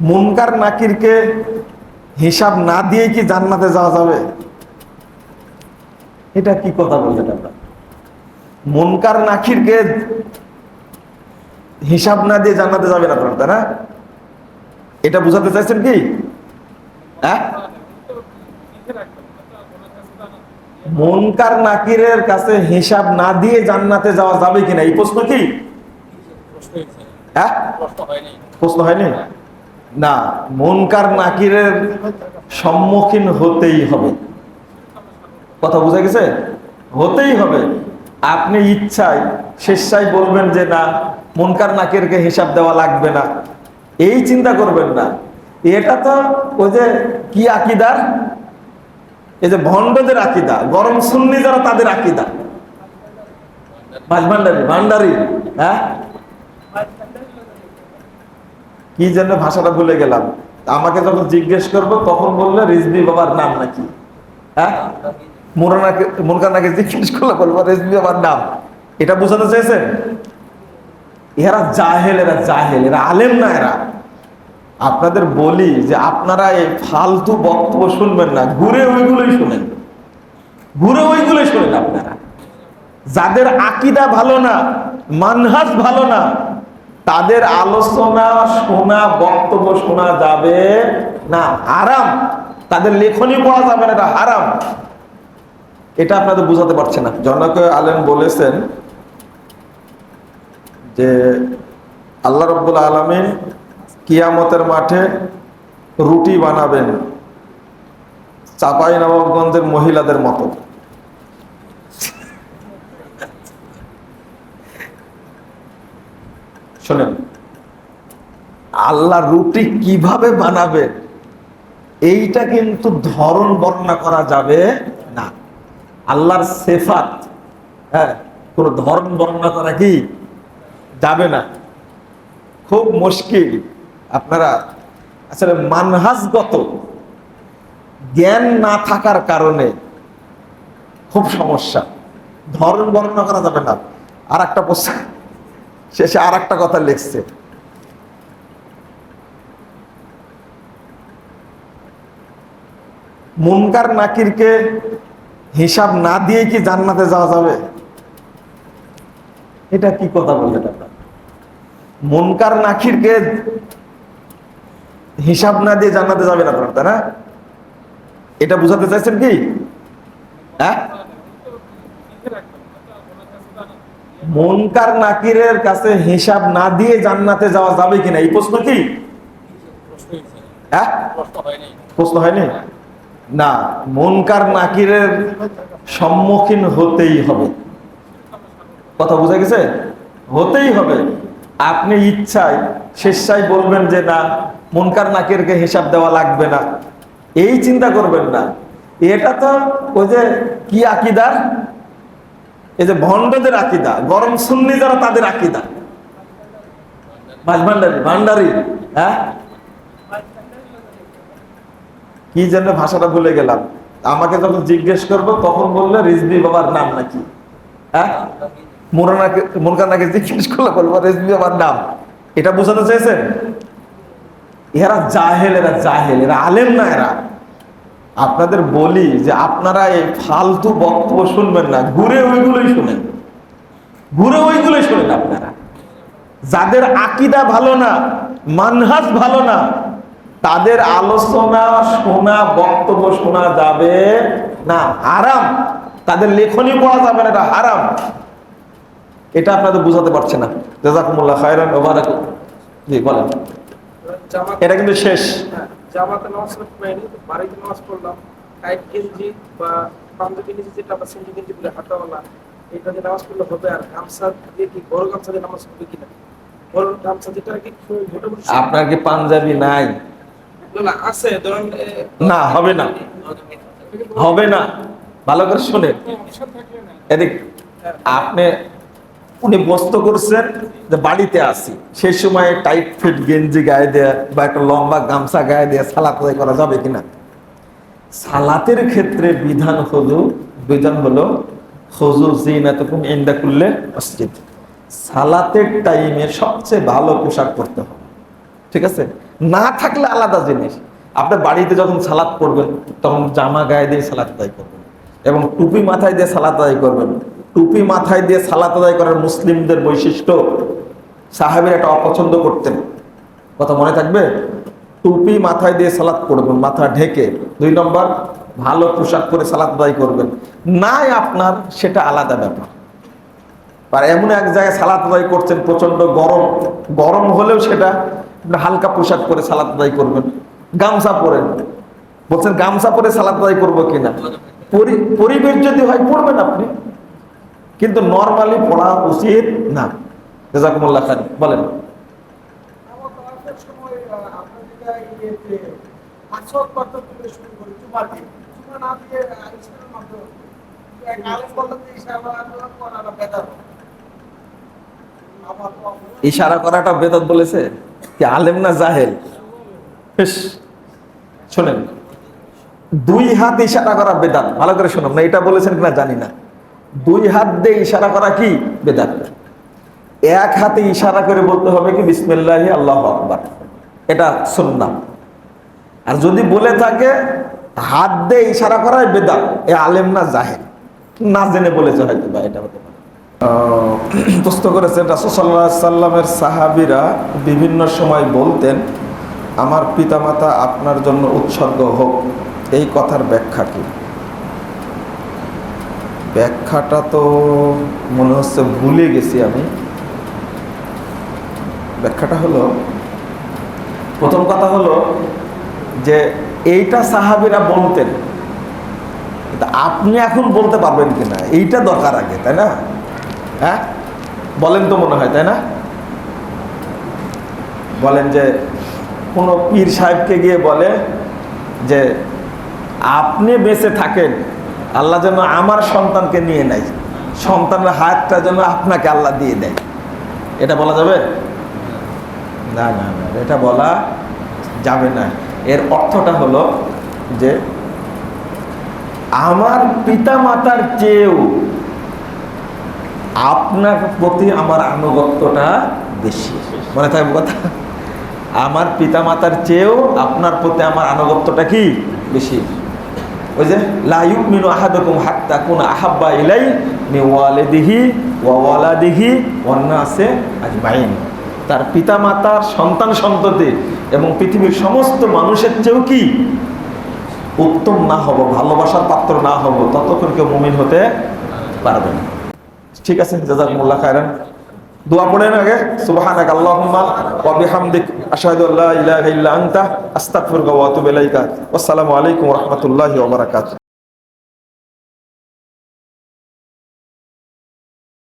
মুনকার নাকিরকে হিসাব না দিয়ে কি জান্নাতে যাওয়া যাবে? এটা কি কথা বলছেন আপনারা? মুনকার নাকিরকে হিসাব না দিয়ে জান্নাতে যাবে না আপনারা, তাই না? এটা বুঝাতে চাইছেন কি? হ্যাঁ, মুনকার নাকিরের কাছে হিসাব না দিয়ে জান্নাতে যাওয়া যাবে কিনা এই প্রশ্ন কি? হ্যাঁ, প্রশ্ন হয়নি না। মুনকার নাকিরের সম্মুখীন হতেই হবে। কথা বুঝা গেছে? হতেই হবে। আপনি ইচ্ছায় স্বেচ্ছায় বলবেন যে না, মুনকার নাকিরকে হিসাব দেওয়া লাগবে না, এই চিন্তা করবেন না। এটা তো ওই যে কি আকীদার, এই যে ভণ্ডদের আকীদা, গরম সুন্নি যারা তাদের আকীদা, ভান্ডারি। হ্যাঁ, কি যেন ভাষাটা ভুলে গেলাম। আমাকে যখন জিজ্ঞেস করবো তখন বললে রিজভী বাবার নাম নাকি? হ্যাঁ, মুনকার নাকির জিজ্ঞেস করলে বলবো রিজভী বাবার নাম। এটা বোঝাতে চেয়েছেন? এরা জাহেল, এরা আলেম না। এরা আপনাদের বলি যে আপনারা এই ফালতু বক্তব্য শুনবেন না, ঘুরে ওইগুলোই শুনেন, আপনারা। যাদের আকীদা ভালো না, মানহাজ ভালো না, তাদের আলোচনা শোনা, বক্তব্য শোনা যাবে না, হারাম। তাদের লেখনী পড়া যাবে না, এটা হারাম। এটা আপনাদের বুঝাতে পারছে না। জনক আলেম বলেছেন যে আল্লাহ রাব্বুল আলামিন কিয়ামতের মাঠে রুটি বানাবেন চাঁপাইনবাবগঞ্জের মহিলাদের মতো। শোনেন, আল্লাহ রুটি কিভাবে বানাবে এইটা কিন্তু ধরন বর্ণনা করা যাবে না। আল্লাহর সিফাত, হ্যাঁ, কোন ধরন বর্ণনা করা কি যাবে না। খুব মুশকিল। আপনারা আসলে মানহাজগত জ্ঞান না থাকার কারণে খুব সমস্যা। ধরন বর্ণনা করা যাবে না। আর একটা প্রশ্ন শেষে আর একটা কথা লিখছে, মুনকার নাকিরকে হিসাব না দিয়ে কি জান্নাতে যাওয়া যাবে? এটা কি কথা বললেন আপনারা? মুনকার নাকিরকে হিসাব না দিয়ে জান্নাতে যাবে না আপনারা, তাই না? এটা বুঝাতে চাইছেন কি? হ্যাঁ, মুনকার নাকিরের কাছে হিসাব না দিয়ে জান্নাতে যাওয়া যাবে কিনা এই প্রশ্ন কি? হ্যাঁ, প্রশ্ন হয়নি না। মুনকার নাকিরের সম্মুখীন হতেই হবে। কথা বুঝা গেছে? হতেই হবে। আপনি ইচ্ছায় স্বেচ্ছায় বলবেন যে না, মুনকার নাকিরকে হিসাব দেওয়া লাগবে না, এই চিন্তা করবেন না। এটা তো ওই যে কি আকীদার, এই যে ভণ্ডদের আকীদা, গরম সুন্নি যারা তাদের আকীদা, ভান্ডারি। হ্যাঁ, কি যেন ভাষাটা ভুলে গেলাম। আমাকে যখন জিজ্ঞেস করবো তখন বললে রিজভী বাবার নাম নাকি? হ্যাঁ, মুনকার নাকির জিজ্ঞেস করলে বলবো রিজভী বাবার নাম। এটা বুঝাতে চেয়েছেন? এরা জাহেল, এরা আলেম না। এরা আপনাদের বলি যে আপনারা এই ফালতু বক্তব্য শুনবেন না, ঘুরে ওইগুলোই শুনেন, আপনারা। যাদের আকীদা ভালো না, মানহাজ ভালো না, তাদের আলোচনা শোনা, বক্তব্য শোনা যাবে না, হারাম। তাদের লেখনী পড়া যাবে না, এটা হারাম। এটা আপনাদের বুঝাতে পারছে না। জাযাকুমুল্লাহ খায়রান ওয়া বারাকাতুহু। জি বলেন। এটা কিন্তু শেষ। জামাতে নামাজ পড়লাম, বাড়িতে নামাজ পড়লাম, টাইট গেঞ্জি বা পাঞ্জাবি নিচে যেটা বা সিঙ্গি গেঞ্জি বলে হাতাওয়ালা, এটা দিয়ে নামাজ পড়লে হবে? আর গামছা দিয়ে কি, বড় গামছা দিয়ে নামাজ হবে কিনা? বড় গামছা যেটা কি মোটামুটি। আপনার কি পাঞ্জাবি নাই? না, আছে। ধরেন না, হবে না, হবে না। ভালো করে শুনেন। এদিক আপনি, উনি বস্ত করছেন যে বাড়িতে আসি, সেই সময় টাইট ফিট গেঞ্জি গায়ে দেয়া বা একটা লম্বা গামছা গায়ে দেয়া সালাত আদায় করা যাবে কিনা? সালাতের ক্ষেত্রে বিধান হলো খুযু যিনাতাকুম ইনদা কুল্লি মসজিদ। সালাতের টাইমে সবচেয়ে ভালো পোশাক পরতে হবে, ঠিক আছে? না থাকলে আলাদা জিনিস। আপনার বাড়িতে যখন সালাত করবেন তখন জামা গায়ে দিয়ে সালাত আদায় করবেন এবং টুপি মাথায় দিয়ে সালাত আদায় করবেন। টুপি মাথায় দিয়ে সালাত আদায় করার মুসলিমদের বৈশিষ্ট্য, সাহাবীরা এটা অপছন্দ করতেন, কথা মনে থাকবে। টুপি মাথায় দিয়ে সালাত করবেন, মাথা ঢেকে। 2 নম্বর, ভালো পোশাক পরে সালাত আদায় করবেন। নাই আপনার, সেটা আলাদা ব্যাপার। আর এমন এক জায়গায় সালাত আদায় করছেন প্রচন্ড গরম, গরম হলেও সেটা হালকা পোশাক পরে সালাত আদায় করবেন। গামছা পরেন, বলছেন গামছা পরে সালাত আদায় করবো কিনা, পরিবেশ যদি হয় পড়বেন আপনি, কিন্তু নরমালি পড়া উচিত না। জাযাকুমুল্লাহ খাইর, বলেন। ইশারা করাটা বেদাত বলেছে কি আলেম না জাহেল? শোনেন, 2 হাত ইশারা করা বেদাত, ভালো করে শুনুন না, এটা বলেছেন কিনা জানি না। 2 হাত দিয়ে ইশারা করা কি বেদাত? 1 হাতে ইশারা করে বলতে হবে কি বিসমিল্লাহি আল্লাহু আকবার, এটা সুন্নাহ। আর যদি বলে থাকে হাত দিয়ে ইশারা করাই বেদাত, এ আলেম না জাহেল, না জেনে বলেছে হয়তো বা, এটা হতে পারে। প্রশ্ন করেছেন রাসূল সাল্লাল্লাহু আলাইহি সাল্লামের সাহাবীরা বিভিন্ন সময় বলতেন আমার পিতামাতা আপনার জন্য উৎসর্গ হোক, এই কথার ব্যাখ্যা কি? ব্যাখ্যাটা তো মনে হচ্ছে ভুলে গেছি আমি। ব্যাখ্যাটা হলো, প্রথম কথা হলো যে এইটা সাহাবীরা বলতেন, আপনি এখন বলতে পারবেন কিনা এইটা দরকার আগে, তাই না? হ্যাঁ বলেন তো, মনে হয় তাই না? বলেন যে কোনো পীর সাহেবকে গিয়ে বলে যে আপনি বেঁচে থাকেন, আল্লাহ যেন আমার সন্তানকে নিয়ে নেয়, সন্তানের হাতটা যেন আপনাকে আল্লাহ দিয়ে দেয়, এটা বলা যাবে? না না না, এটা বলা যাবে না। এর অর্থটা হলো যে আমার পিতা মাতার চেয়েও আপনার প্রতি আমার আনুগত্যটা বেশি, মনে থাকবে কথা। আমার পিতা মাতার চেয়েও আপনার প্রতি আমার আনুগত্যটা কি বেশি। ওই যে লা ইউমিনু আহাদুকুম হাত্তা কুনা আহাব্বা ইলাই মিন ওয়ালিদিহি ওয়া ওয়ালাদিহি ওয়ান নাসি আজমাইন, তার পিতা মাতার, সন্তান সন্ততি এবং পৃথিবীর সমস্ত মানুষের চেয়েও কি উত্তম না হব, ভালোবাসার পাত্র না হব, ততক্ষণ কেউ মুমিন হতে পারবে না। ঠিক আছে, জাযাকুমুল্লাহ খাইরান। দোয়া পড়েন আগে, সুবহানাকা আল্লাহুম্মা ওয়া বিহামদিক আশহাদু আল্লা ইলাহা ইল্লা আনতা আস্তাগফিরুকা ওয়া আতুবু ইলাইকা। আসসালামু আলাইকুম ওয়া রাহমাতুল্লাহি ওয়া বারাকাতুহু।